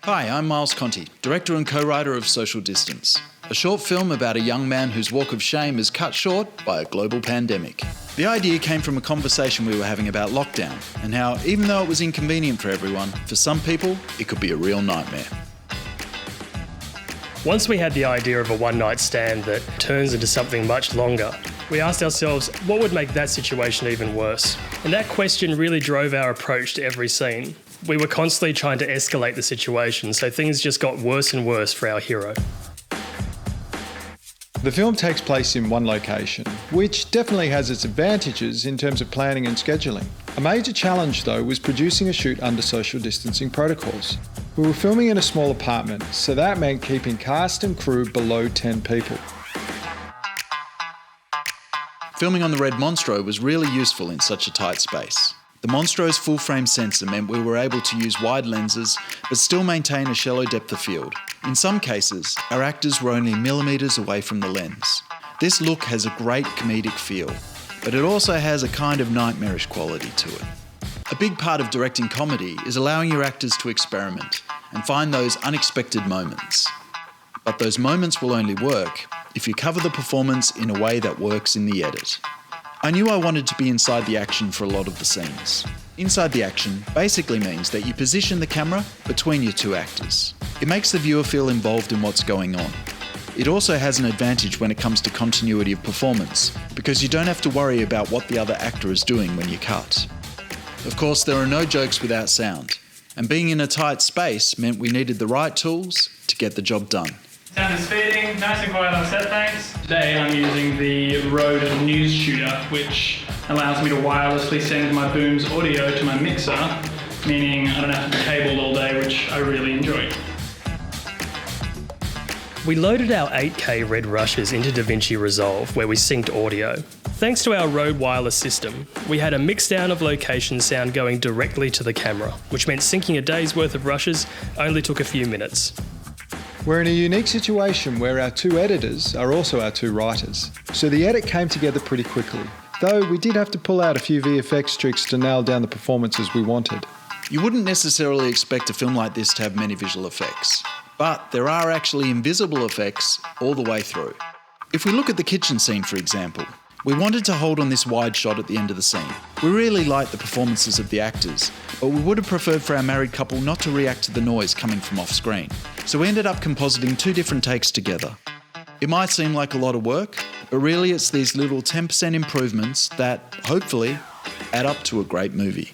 Hi, I'm Miles Conti, director and co-writer of Social Distance, a short film about a young man whose walk of shame is cut short by a global pandemic. The idea came from a conversation we were having about lockdown and how, even though it was inconvenient for everyone, for some people it could be a real nightmare. Once we had the idea of a one-night stand that turns into something much longer, we asked ourselves what would make that situation even worse. And that question really drove our approach to every scene. We were constantly trying to escalate the situation, so things just got worse and worse for our hero. The film takes place in one location, which definitely has its advantages in terms of planning and scheduling. A major challenge, though, was producing a shoot under social distancing protocols. We were filming in a small apartment, so that meant keeping cast and crew below 10 people. Filming on the Red Monstro was really useful in such a tight space. The Monstro's full-frame sensor meant we were able to use wide lenses but still maintain a shallow depth of field. In some cases, our actors were only millimetres away from the lens. This look has a great comedic feel, but it also has a kind of nightmarish quality to it. A big part of directing comedy is allowing your actors to experiment and find those unexpected moments. But those moments will only work if you cover the performance in a way that works in the edit. I knew I wanted to be inside the action for a lot of the scenes. Inside the action basically means that you position the camera between your two actors. It makes the viewer feel involved in what's going on. It also has an advantage when it comes to continuity of performance, because you don't have to worry about what the other actor is doing when you cut. Of course, there are no jokes without sound, and being in a tight space meant we needed the right tools to get the job done. Sound is feeding, nice and quiet on set, thanks. Today I'm using the Rode News Shooter, which allows me to wirelessly send my boom's audio to my mixer, meaning I don't have to be cabled all day, which I really enjoy. We loaded our 8K Red Rushes into DaVinci Resolve, where we synced audio. Thanks to our Rode wireless system, we had a mixdown of location sound going directly to the camera, which meant syncing a day's worth of rushes only took a few minutes. We're in a unique situation where our two editors are also our two writers, so the edit came together pretty quickly, though we did have to pull out a few VFX tricks to nail down the performances we wanted. You wouldn't necessarily expect a film like this to have many visual effects, but there are actually invisible effects all the way through. If we look at the kitchen scene, for example, we wanted to hold on this wide shot at the end of the scene. We really liked the performances of the actors, but we would have preferred for our married couple not to react to the noise coming from off screen. So we ended up compositing 2 different takes together. It might seem like a lot of work, but really it's these little 10% improvements that, hopefully, add up to a great movie.